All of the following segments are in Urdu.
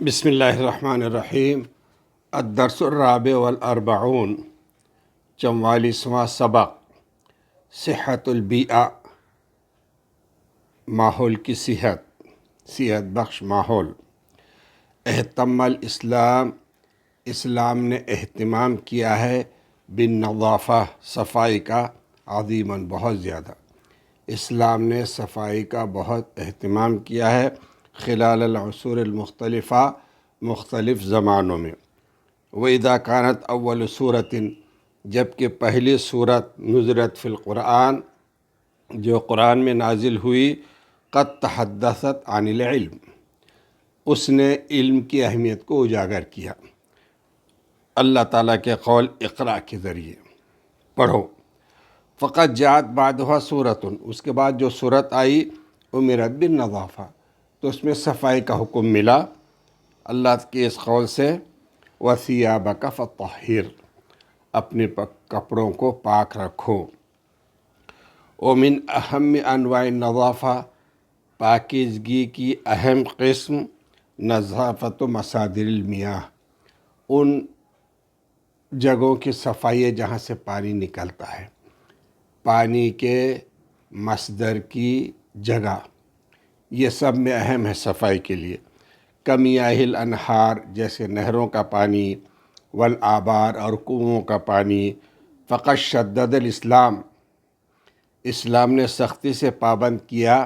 بسم اللہ الرحمن الرحیم۔ الدرس الرابع والاربعون، 44واں سبق، صحت البیئہ، ماحول کی صحت بخش ماحول۔ اہتم الاسلام، اسلام نے اہتمام کیا ہے بالنظافہ، صفائی کا، عظیماً بہت زیادہ۔ اسلام نے صفائی کا بہت اہتمام کیا ہے خلال العصور المختلفہ، مختلف زمانوں میں۔ وَإِذَا كَانَتْ أَوَّلُ سُورَةٍ، جبکہ پہلی سورت نزلت فی القرآن، جو قرآن میں نازل ہوئی، قد تحدثت عن العلم، اس نے علم کی اہمیت کو اجاگر کیا اللہ تعالیٰ کے قول اقرا کے ذریعے، پڑھو۔ فقط جات بعدها سورتن، اس کے بعد جو سورت آئی، امرت بالنظافہ، تو اس میں صفائی کا حکم ملا اللہ کے اس قول سے، وَثِيَابَكَ فَطَهِّرْ، اپنے کپڑوں کو پاک رکھو۔ ومن اہم انواع النظافہ، پاکیزگی کی اہم قسم، نظافت مصادر المیاہ، ان جگہوں کی صفائی ہے جہاں سے پانی نکلتا ہے، پانی کے مصدر کی جگہ، یہ سب میں اہم ہے صفائی کے لیے۔ کمیاہ الانہار، جیسے نہروں کا پانی، والآبار، اور کنوؤں کا پانی۔ فقط شدد الاسلام، اسلام نے سختی سے پابند کیا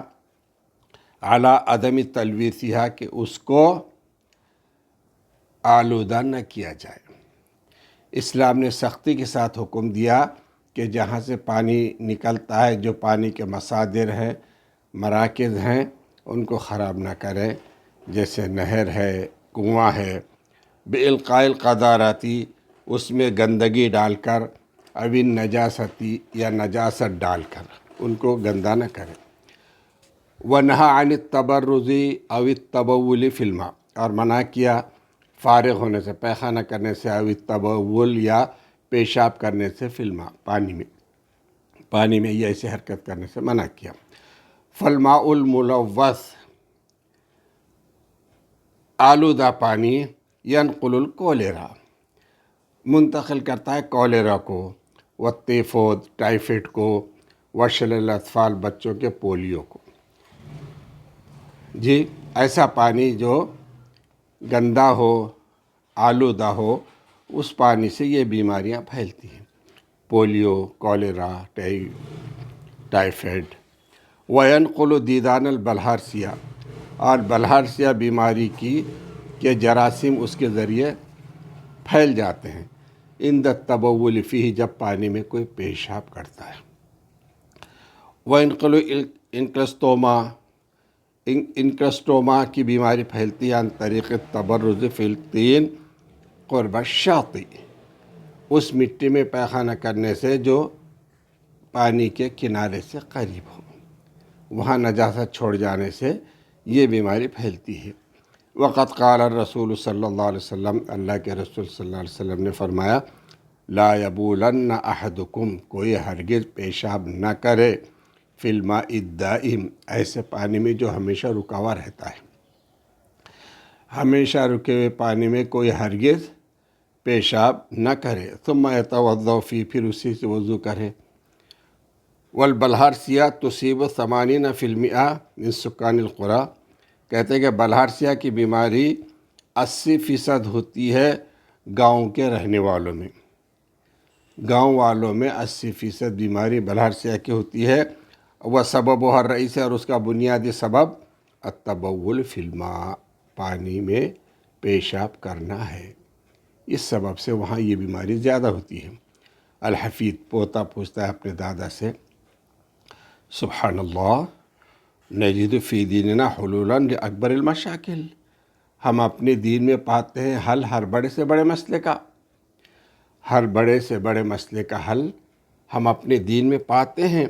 علی عدم تلویثها، کہ اس کو آلودہ نہ کیا جائے۔ اسلام نے سختی کے ساتھ حکم دیا کہ جہاں سے پانی نکلتا ہے، جو پانی کے مصادر ہیں، مراکز ہیں، ان کو خراب نہ کریں، جیسے نہر ہے، کنواں ہے، بالقاء القذارتی، اس میں گندگی ڈال کر، او النجاستی، یا نجاست ڈال کر ان کو گندا نہ کریں۔ ونہا عن التبرز او التبول فی الماء، اور منع کیا فارغ ہونے سے، پیخانہ کرنے سے، او التبول، یا پیشاب کرنے سے، فی الماء، پانی میں یہ ایسی حرکت کرنے سے منع کیا۔ فالماء الملوث، آلودہ پانی، ینقل الکولیرا، منتقل کرتا ہے کولیرا کو، والتیفود، ٹائیفائڈ کو، وشل الاطفال، بچوں کے پولیو کو۔ جی، ایسا پانی جو گندا ہو، آلودہ ہو، اس پانی سے یہ بیماریاں پھیلتی ہیں، پولیو، کولیرا، ٹائیفائڈ۔ وینقل دیدان البلہارسیہ، اور بلہارسیہ بیماری کے جراثیم اس کے ذریعے پھیل جاتے ہیں، عند التبول فیہ، جب پانی میں کوئی پیشاب کرتا ہے۔ وینقل انکلسٹوما، انکلسٹوما کی بیماری پھیلتی ہے عن طریق التبرز فی الطین قرب الشاطئ، اس مٹی میں پیخانہ کرنے سے جو پانی کے کنارے سے قریب ہو، وہاں نجاست چھوڑ جانے سے یہ بیماری پھیلتی ہے۔ وقد قال الرسول صلی اللہ علیہ وسلم، اللہ کے رسول صلی اللہ علیہ وسلم نے فرمایا، لا یبولن احدکم، کوئی ہرگز پیشاب نہ کرے، فی الماء الدائم، ایسے پانی میں جو ہمیشہ رکا ہوا رہتا ہے، ہمیشہ رکے ہوئے پانی میں کوئی ہرگز پیشاب نہ کرے۔ ثم یتوضأ فی، پھر اسی سے وضو کرے۔ والبلہارسیہ تصیب 80% من سکان القریٰ، کہتے ہیں کہ بلہارسیہ کی بیماری 80% ہوتی ہے گاؤں کے رہنے والوں میں، گاؤں والوں میں 80% بیماری بلہارسیہ کی ہوتی ہے۔ وہ سببها الرئیسی، اور اس کا بنیادی سبب التبول فی الماء، پانی میں پیشاب کرنا ہے، اس سبب سے وہاں یہ بیماری زیادہ ہوتی ہے۔ الحفید، پوتا پوچھتا ہے اپنے دادا سے، سبحان اللہ، نجد فی دیننا حلولا لاکبر المشاکل، ہم اپنے دین میں پاتے ہیں حل ہر بڑے سے بڑے مسئلے کا، ہر بڑے سے بڑے مسئلے کا حل ہم اپنے دین میں پاتے ہیں۔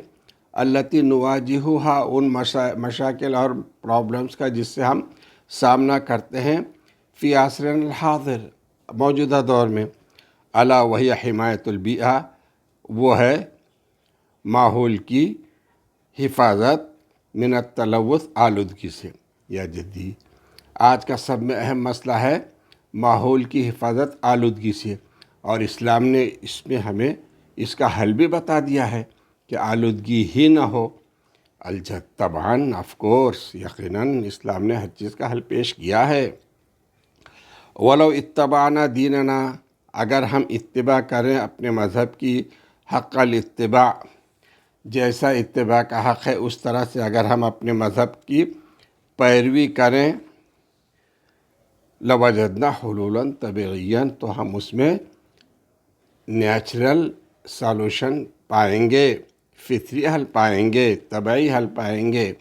التی نواجہھا، ان مشاکل اور پرابلمس کا جس سے ہم سامنا کرتے ہیں، فی عصرنا الحاضر، موجودہ دور میں، الا وہی حمایت البیئہ، وہ ہے ماحول کی حفاظت، من التلوث، آلودگی سے، یا جدی آج کا سب میں اہم مسئلہ ہے ماحول کی حفاظت آلودگی سے، اور اسلام نے اس میں ہمیں اس کا حل بھی بتا دیا ہے کہ آلودگی ہی نہ ہو۔ الجھت طبعاً آف کورس، یقیناً اسلام نے ہر چیز کا حل پیش کیا ہے۔ ولو اتبعنا دیننا، اگر ہم اتباع کریں اپنے مذہب کی، حق الاتباع، جیسا اتباع کا حق ہے اس طرح سے اگر ہم اپنے مذہب کی پیروی کریں، لوجدنا حلولا طبیعیا، تو ہم اس میں نیچرل سالوشن پائیں گے، فطری حل پائیں گے، طبعی حل پائیں گے،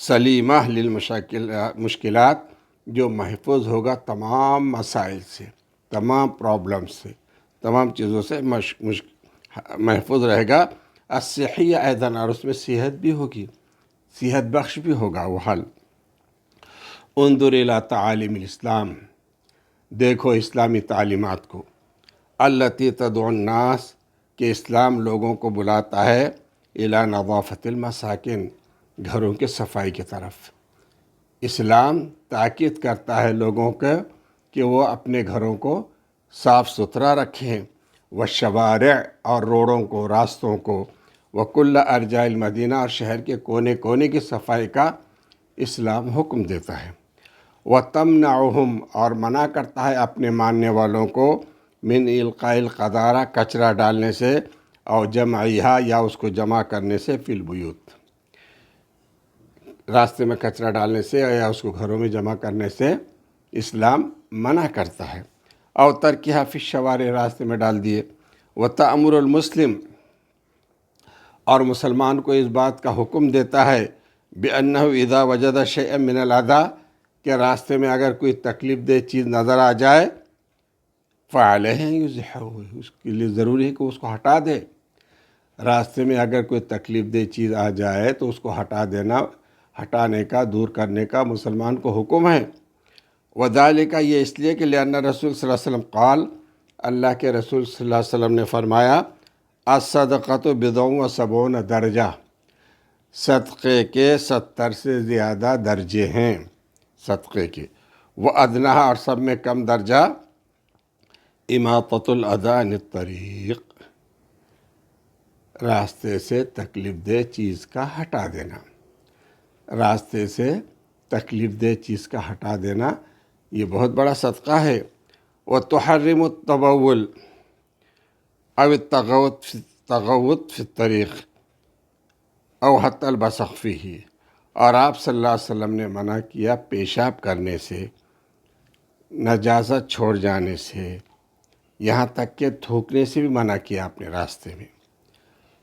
سلیمہ مشکلات، جو محفوظ ہوگا تمام مسائل سے، تمام پرابلم سے، تمام چیزوں سے محفوظ رہے گا۔ الصحیہ ایضاً، اور اس میں صحت بھی ہوگی، صحت بخش بھی ہوگا وہ حل۔ انظر الی تعالیم الاسلام، دیکھو اسلامی تعلیمات کو، التی تدعو الناس، کہ اسلام لوگوں کو بلاتا ہے الی نظافت المساکن، گھروں کے صفائی کی طرف۔ اسلام تاکید کرتا ہے لوگوں کو کہ وہ اپنے گھروں کو صاف ستھرا رکھیں، والشوارع، اور روڈوں کو، راستوں کو، وکل ارجاء المدینہ، اور شہر کے کونے کونے کی صفائی کا اسلام حکم دیتا ہے۔ وتمنعہم، اور منع کرتا ہے اپنے ماننے والوں کو، من القاء القذارہ، کچرا ڈالنے سے، اور جمعیہا، یا اس کو جمع کرنے سے، فی البیوت، راستے میں کچرا ڈالنے سے یا اس کو گھروں میں جمع کرنے سے اسلام منع کرتا ہے۔ اور ترکیہ فی الشوارع، راستے میں ڈال دیے۔ وتأمر المسلم، اور مسلمان کو اس بات کا حکم دیتا ہے، بأنہ اذا وجد شیئا من الاذی، کہ راستے میں اگر کوئی تکلیف دہ چیز نظر آ جائے، فعلیہ یزحہ، اس کے لیے ضروری ہے کہ اس کو ہٹا دے۔ راستے میں اگر کوئی تکلیف دہ چیز آ جائے تو اس کو ہٹا دینا، ہٹانے کا، دور کرنے کا مسلمان کو حکم ہے۔ وذالک، یہ اس لیے کہ لأن رسول صلی اللہ علیہ وسلم قال، اللہ کے رسول صلی اللہ علیہ وسلم نے فرمایا، الصدقۃ بضع وسبعون درجہ، صدقے کے 70 سے زیادہ درجے ہیں، صدقے کے۔ وادنیھا، اور سب میں کم درجہ، اماطۃ الاذی عن الطریق، راستے سے تکلیف دہ چیز کا ہٹا دینا، راستے سے تکلیف دہ چیز کا ہٹا دینا، یہ بہت بڑا صدقہ ہے۔ وتحرم التبول او التغوط فی الطریق او حتی البصق فیہ، اور آپ صلی اللہ علیہ وسلم نے منع کیا پیشاب کرنے سے، نجاست چھوڑ جانے سے، یہاں تک کہ تھوکنے سے بھی منع کیا اپنے راستے میں۔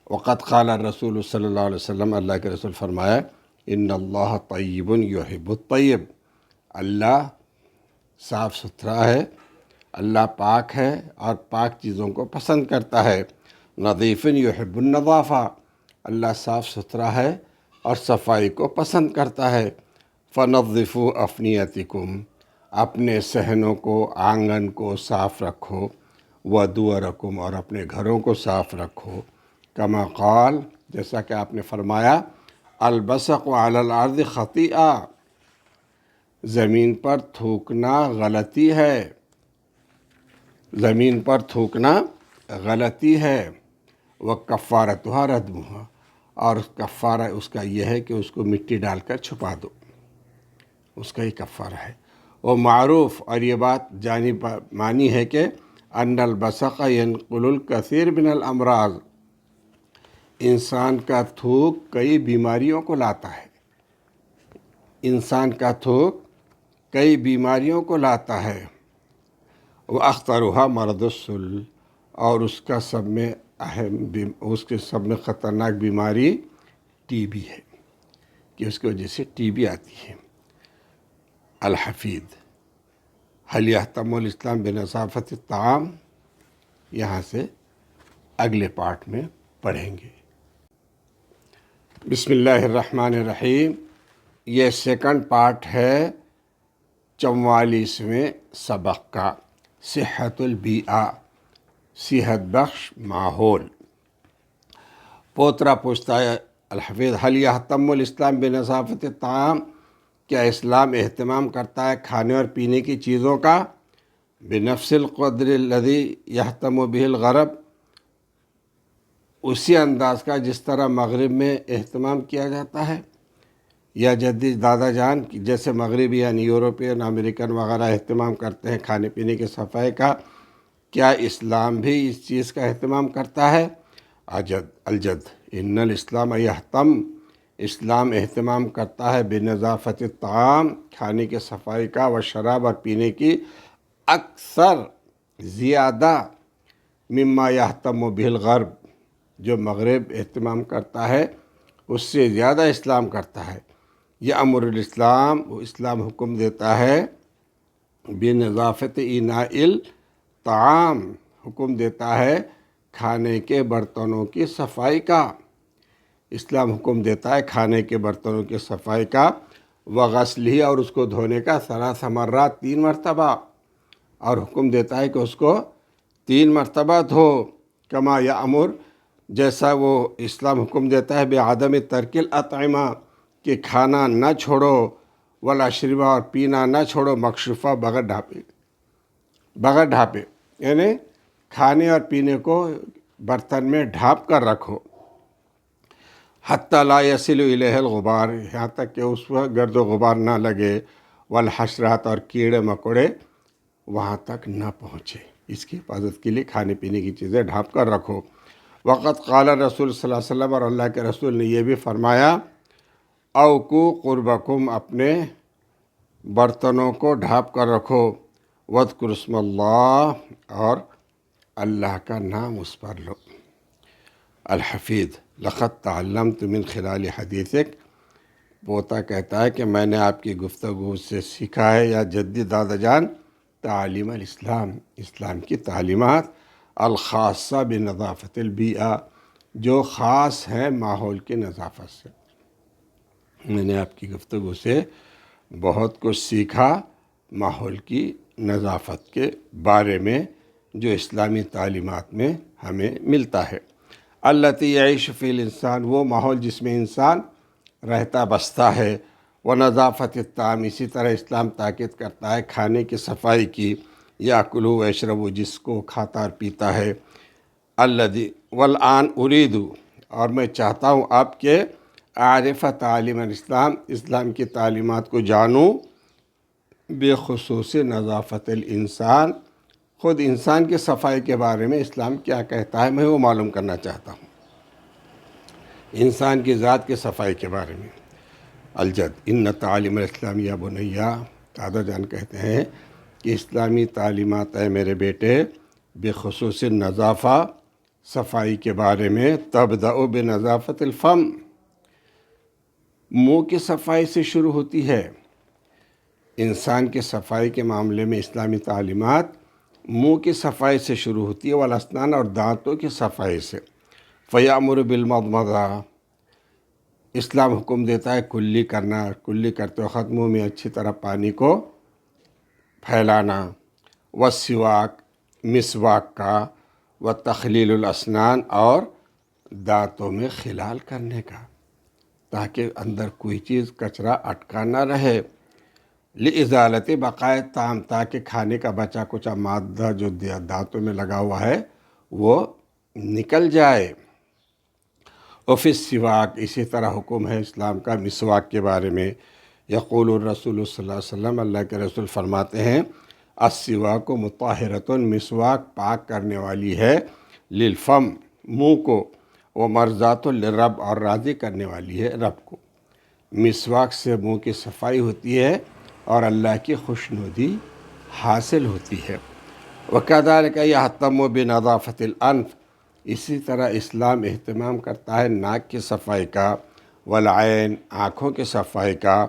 وقد قال الرسول صلی اللہ علیہ وسلم، اللہ کے رسول فرمایا، ان اللہ طیب یحب الطیب، اللہ صاف ستھرا ہے، اللہ پاک ہے اور پاک چیزوں کو پسند کرتا ہے۔ نظیف یحب النظافہ، اللہ صاف ستھرا ہے اور صفائی کو پسند کرتا ہے۔ فنظفوا افنیتکم، اپنے صحنوں کو، آنگن کو صاف رکھو، ودورکم، اور اپنے گھروں کو صاف رکھو، کما قال، جیسا کہ آپ نے فرمایا، البصق علی الارض خطیئہ، زمین پر تھوکنا غلطی ہے، زمین پر تھوکنا غلطی ہے۔ وکفارتھا ردمھا، اور کفارہ اس کا یہ ہے کہ اس کو مٹی ڈال کر چھپا دو، اس کا ہی کفارہ ہے۔ وہ معروف، اور یہ بات جانی مانی ہے کہ ان البصق ینقل الکثیر من الامراض، انسان کا تھوک کئی بیماریوں کو لاتا ہے، انسان کا تھوک کئی بیماریوں کو لاتا ہے۔ وَأَخْطَرُهَا مرض السل، اور اس کا سب میں اس کے سب میں خطرناک بیماری ٹی بی ہے، کہ اس کی وجہ سے ٹی بی آتی ہے۔ الحفید، هل يهتم الاسلام بنظافت الطعام، یہاں سے اگلے پارٹ میں پڑھیں گے۔ بسم اللہ الرحمن الرحیم، یہ سیکنڈ پارٹ ہے 44ویں سبق کا، صحت البیئہ، صحت بخش ماحول۔ پوترا پوچھتا ہے الحفیظ، هل يهتم الاسلام بنظافت الطعام، کیا اسلام اہتمام کرتا ہے کھانے اور پینے کی چیزوں کا؟ بنفس القدر الذی یہتم بہ الغرب، اسی انداز کا جس طرح مغرب میں اہتمام کیا جاتا ہے، یا جدید دادا جان جیسے مغربی یعنی یورپین امریکن وغیرہ اہتمام کرتے ہیں کھانے پینے کی صفائی کا، کیا اسلام بھی اس چیز کا اہتمام کرتا ہے؟ الجد ان الاسلام یہتم، اسلام اہتمام کرتا ہے بنظافت الطعام، کھانے کی صفائی کا، و شراب اور پینے کی، اکثر زیادہ مما یہتم بہ الغرب، جو مغرب اہتمام کرتا ہے اس سے زیادہ اسلام کرتا ہے۔ یہ امر الاسلام، وہ اسلام حکم دیتا ہے بنظافت اناء الطعام، حکم دیتا ہے کھانے کے برتنوں کی صفائی کا، اسلام حکم دیتا ہے کھانے کے برتنوں کی صفائی کا، وغسلہ، اور اس کو دھونے کا، ثلاث مرات، 3 مرتبہ، اور حکم دیتا ہے کہ اس کو 3 مرتبہ دھو، کما یامر، جیسا وہ اسلام حکم دیتا ہے بعدم ترک الاطعمہ، کہ کھانا نہ چھوڑو، والاشربہ، اور پینا نہ چھوڑو، مکشوفہ، بغیر ڈھانپے، یعنی کھانے اور پینے کو برتن میں ڈھانپ کر رکھو، حتی لا یصل الیہ الغبار، یہاں تک کہ اس پر گرد و غبار نہ لگے، والحشرات، اور کیڑے مکوڑے وہاں تک نہ پہنچے، اس کی حفاظت کے لیے کھانے پینے کی چیزیں ڈھانپ کر رکھو۔ وقت قال رسول صلی اللہ علیہ وسلم، اور اللہ کے رسول نے یہ بھی فرمایا، اوکو قربکم، اپنے برتنوں کو ڈھانپ کر رکھو، وذکر اسم اللہ، اور اللہ کا نام اس پر لو۔ الحفیظ لقد تعلمت من خلال حدیثک، پوتا کہتا ہے کہ میں نے آپ کی گفتگو سے سیکھا ہے، یا جدی دادا جان، تعلیم الاسلام، اسلام کی تعلیمات، الخاصہ بنظافت البیئہ، جو خاص ہیں ماحول کی نظافت سے۔ میں نے آپ کی گفتگو سے بہت کچھ سیکھا ماحول کی نظافت کے بارے میں، جو اسلامی تعلیمات میں ہمیں ملتا ہے۔ التی یعیش فی الانسان، وہ ماحول جس میں انسان رہتا بستا ہے، وہ نظافت الطعام، اسی طرح اسلام تاکید کرتا ہے کھانے کی صفائی کی، یاکلوا ویشربوا، جس کو کھاتا اور پیتا ہے، الذی والآن ارید، اور میں چاہتا ہوں آپ کے عارف تعلیم الاسلام، اسلام کی تعلیمات کو جانوں، بخصوص نظافت الانسان، خود انسان کی صفائی کے بارے میں اسلام کیا کہتا ہے، میں وہ معلوم کرنا چاہتا ہوں، انسان کی ذات کی صفائی کے بارے میں۔ الجد ان تعلیم الاسلام یا بنیا، دادا جان کہتے ہیں کہ اسلامی تعلیمات اے میرے بیٹے، بخصوص نظافہ، صفائی کے بارے میں، تبدأ بنظافت الفم، منہ کی صفائی سے شروع ہوتی ہے۔ انسان کی صفائی کے معاملے میں اسلامی تعلیمات منہ کی صفائی سے شروع ہوتی ہے، والاسنان، اور دانتوں کی صفائی سے۔ فیامر بالمضمضہ، اسلام حکم دیتا ہے کلی کرنا، کلی کرتے وقت منہ میں اچھی طرح پانی کو پھیلانا، والسواک، مسواک کا، وتخلیل الاسنان، اور دانتوں میں خلال کرنے کا، تاکہ اندر کوئی چیز کچرا اٹکا نہ رہے، لازالت بقائے الطعام، تاکہ کھانے کا بچا کچا مادہ جو دانتوں میں لگا ہوا ہے وہ نکل جائے۔ وفی السواک، اسی طرح حکم ہے اسلام کا مسواک کے بارے میں، یقول الرسول صلی اللہ علیہ وسلم، اللہ کے رسول فرماتے ہیں، السواک مطہرۃ، مسواک پاک کرنے والی ہے، للفم، منہ کو، ومرضات للرب، اور راضی کرنے والی ہے رب کو۔ مسواک سے منہ کی صفائی ہوتی ہے اور اللہ کی خوشنودی حاصل ہوتی ہے۔ وکذالک یہتم بنظافت الانف، اسی طرح اسلام اہتمام کرتا ہے ناک کی صفائی کا، والعین، آنکھوں کی صفائی کا،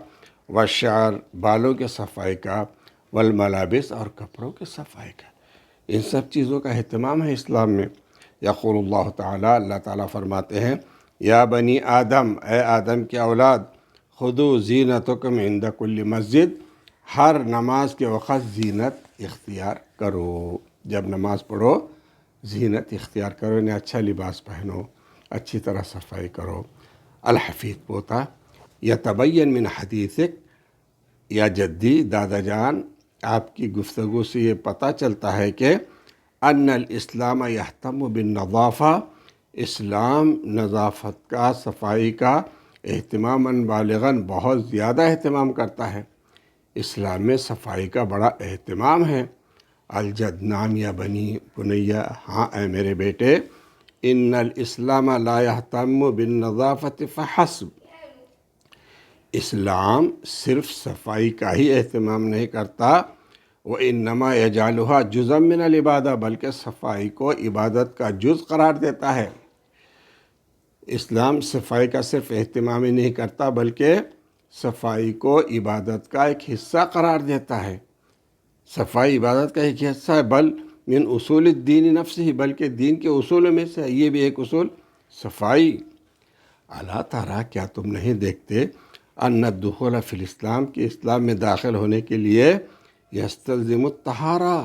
والشعر، بالوں کی صفائی کا، والملابس، اور کپڑوں کی صفائی کا، ان سب چیزوں کا اہتمام ہے اسلام میں۔ یقول اللہ تعالیٰ، اللہ تعالیٰ فرماتے ہیں، یا بنی آدم، اے آدم کی اولاد، خذوا زینتکم عند کل مسجد، ہر نماز کے وقت زینت اختیار کرو، جب نماز پڑھو زینت اختیار کرو، انہیں اچھا لباس پہنو، اچھی طرح صفائی کرو۔ الحفیظ پوتا، یتبین من حدیثک، یا جدی دادا جان، آپ کی گفتگو سے یہ پتہ چلتا ہے کہ ان الاسلام یہتم بالنظافہ، اسلام نظافت کا، صفائی کا اہتمام بالغاً بہت زیادہ اہتمام کرتا ہے۔ اسلام میں صفائی کا بڑا اہتمام ہے۔ الجد نام یا بنی بنیا، ہاں اے میرے بیٹے، ان الاسلام لا یہتم بالنظافت فحسب، اسلام صرف صفائی کا ہی اہتمام نہیں کرتا، وانما یجعلها جزءا من العبادہ، بلکہ صفائی کو عبادت کا جز قرار دیتا ہے۔ اسلام صفائی کا صرف اہتمام ہی نہیں کرتا بلکہ صفائی کو عبادت کا ایک حصہ قرار دیتا ہے۔ صفائی عبادت کا ایک حصہ ہے، بل من اصول الدین نفسہ، بلکہ دین کے اصولوں میں سے یہ بھی ایک اصول صفائی۔ الا ترى، کیا تم نہیں دیکھتے، ان الدخول فی الاسلام، کہ اسلام میں داخل ہونے کے لیے یستلزم الطہارہ،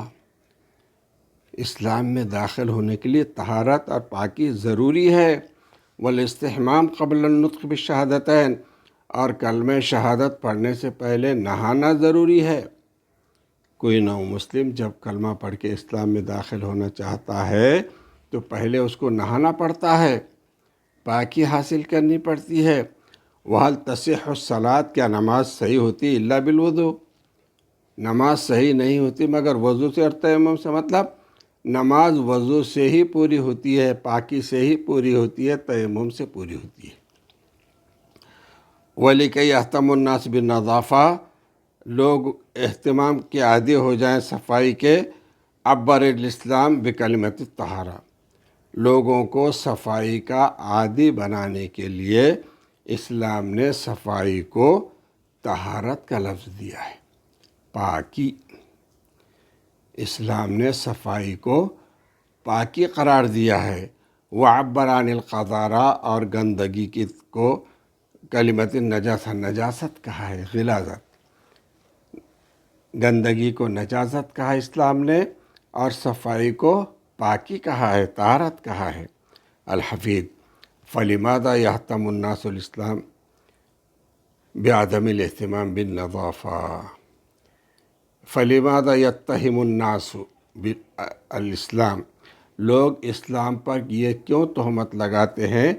اسلام میں داخل ہونے کے لیے طہارت اور پاکی ضروری ہے، والاستحمام قبل النطق بالشہادتین، اور کلمہ شہادت پڑھنے سے پہلے نہانا ضروری ہے۔ کوئی نو مسلم جب کلمہ پڑھ کے اسلام میں داخل ہونا چاہتا ہے تو پہلے اس کو نہانا پڑتا ہے، پاکی حاصل کرنی پڑتی ہے۔ وَهَلْ تَصِحُّ الصَّلَاةُ، کیا نماز صحیح ہوتی الا بالوضو، نماز صحیح نہیں ہوتی مگر وضو سے اور تیمم سے، مطلب نماز وضو سے ہی پوری ہوتی ہے، پاکی سے ہی پوری ہوتی ہے، تیمم سے پوری ہوتی ہے۔ وَلِكَيْ يَهْتَمُ النَّاسُ بِالنَّظَافَةِ، لوگ اہتمام کے عادی ہو جائیں صفائی کے، عبر الاسلام بکلمۃ الطہارہ، لوگوں کو صفائی کا عادی بنانے کے لیے اسلام نے صفائی کو طہارت کا لفظ دیا ہے، پاکی۔ اسلام نے صفائی کو پاکی قرار دیا ہے۔ وعبر عن القذارہ، اور گندگی کو کلمۃ النجاسہ، نجاست کہا ہے، غلاظت، گندگی کو نجاست کہا ہے اسلام نے، اور صفائی کو پاکی کہا ہے، طہارت کہا ہے۔ الحفیظ، فلماذا یہتم الناس الاسلام بعدم الاہتمام بالنظافہ، فلماذا یتہم الناس الاسلام، لوگ اسلام پر یہ کیوں تہمت لگاتے ہیں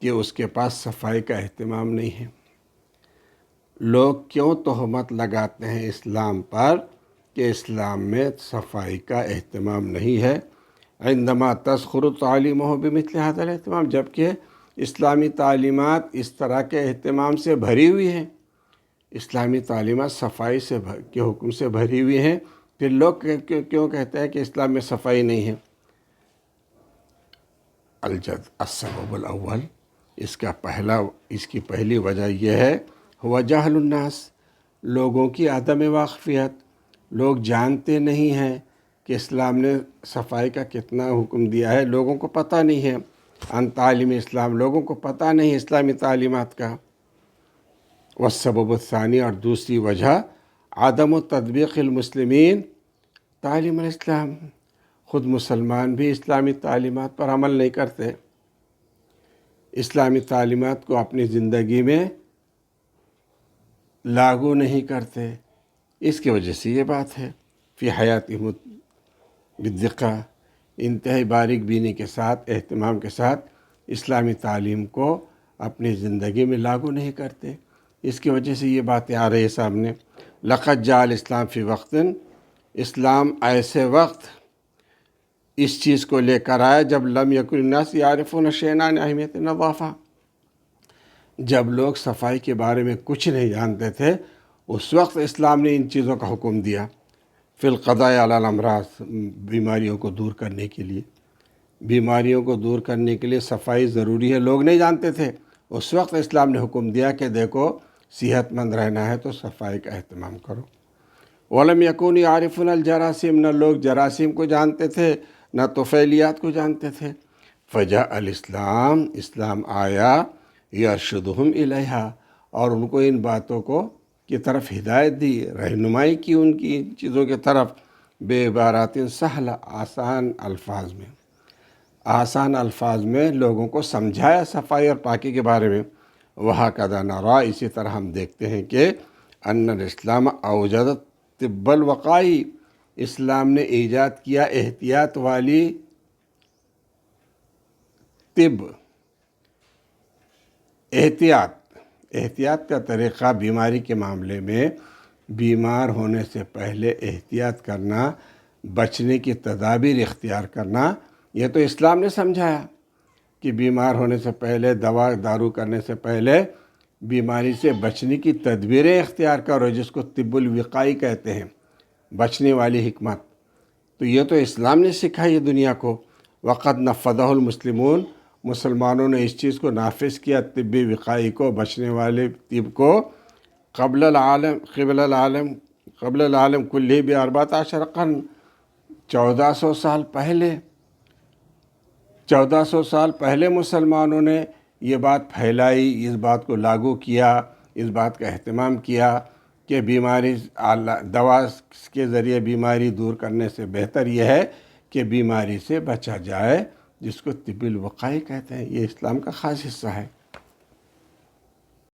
کہ اس کے پاس صفائی کا اہتمام نہیں ہے؟ لوگ کیوں تہمت لگاتے ہیں اسلام پر کہ اسلام میں صفائی کا اہتمام نہیں ہے؟ عندما تزخر تعلیمہ بمثل ھذا الاہتمام، جبکہ اسلامی تعلیمات اس طرح کے اہتمام سے بھری ہوئی ہیں، اسلامی تعلیمات صفائی کے حکم سے بھری ہوئی ہیں، پھر لوگ کیوں کہتے ہیں کہ اسلام میں صفائی نہیں ہے؟ الجد، السبب الاول، اس کی پہلی وجہ یہ ہے، ہوا جہل الناس، لوگوں کی عدم واقفیت، لوگ جانتے نہیں ہیں کہ اسلام نے صفائی کا کتنا حکم دیا ہے، لوگوں کو پتہ نہیں ہے، عن تعلیم اسلام، لوگوں کو پتہ نہیں اسلامی تعلیمات کا۔ والسبب الثانی، اور دوسری وجہ، عدم تطبیق المسلمین تعلیم الاسلام، خود مسلمان بھی اسلامی تعلیمات پر عمل نہیں کرتے، اسلامی تعلیمات کو اپنی زندگی میں لاگو نہیں کرتے، اس کی وجہ سے یہ بات ہے۔ فی حیاتہم بالدقہ، انتہائی باریک بینی کے ساتھ، اہتمام کے ساتھ اسلامی تعلیم کو اپنی زندگی میں لاگو نہیں کرتے، اس کی وجہ سے یہ باتیں آ رہی ہے سامنے۔ لقد جاء الاسلام فی وقت، اسلام ایسے وقت اس چیز کو لے کر آیا جب لم یکن الناس یعرفون شیئا عن اہمیت النظافہ، جب لوگ صفائی کے بارے میں کچھ نہیں جانتے تھے، اس وقت اسلام نے ان چیزوں کا حکم دیا۔ فی القضاء علی الامراض، بیماریوں کو دور کرنے کے لیے، بیماریوں کو دور کرنے کے لیے صفائی ضروری ہے، لوگ نہیں جانتے تھے، اس وقت اسلام نے حکم دیا کہ دیکھو صحت مند رہنا ہے تو صفائی کا اہتمام کرو۔ ولم یکونوا یعرفون الجراثیم، نہ لوگ جراثیم کو جانتے تھے، نہ طفیلیات کو جانتے تھے۔ فجاء الاسلام، اسلام آیا، یرشدہم الیہا، اور ان کو ان باتوں کی طرف ہدایت دی، رہنمائی کی ان کی چیزوں کی طرف، بے عبارات سہلہ، آسان الفاظ میں لوگوں کو سمجھایا صفائی اور پاکی کے بارے میں۔ وہکذا نرا، اسی طرح ہم دیکھتے ہیں کہ ان الاسلام اوجد طب الوقائی، اسلام نے ایجاد کیا احتیاط والی طب۔ احتیاط کا طریقہ بیماری کے معاملے میں بیمار ہونے سے پہلے احتیاط کرنا، بچنے کی تدابیر اختیار کرنا، یہ تو اسلام نے سمجھایا کہ بیمار ہونے سے پہلے دوا دارو کرنے سے پہلے بیماری سے بچنے کی تدبیریں اختیار کرو، جس کو طب الوقائی کہتے ہیں، بچنے والی حکمت۔ تو یہ تو اسلام نے سکھائی ہے دنیا کو۔ وقت نفذہ المسلمون، مسلمانوں نے اس چیز کو نافذ کیا، طبی وقائی کو، بچنے والے طب کو، قبل العالم کلی ب14 قرن، 1400 سال پہلے، 1400 سال پہلے مسلمانوں نے یہ بات پھیلائی، اس بات کو لاگو کیا، اس بات کا اہتمام کیا کہ بیماری دوا کے ذریعے بیماری دور کرنے سے بہتر یہ ہے کہ بیماری سے بچا جائے، جس کو طب الوقائی کہتے ہیں۔ یہ اسلام کا خاص حصہ ہے۔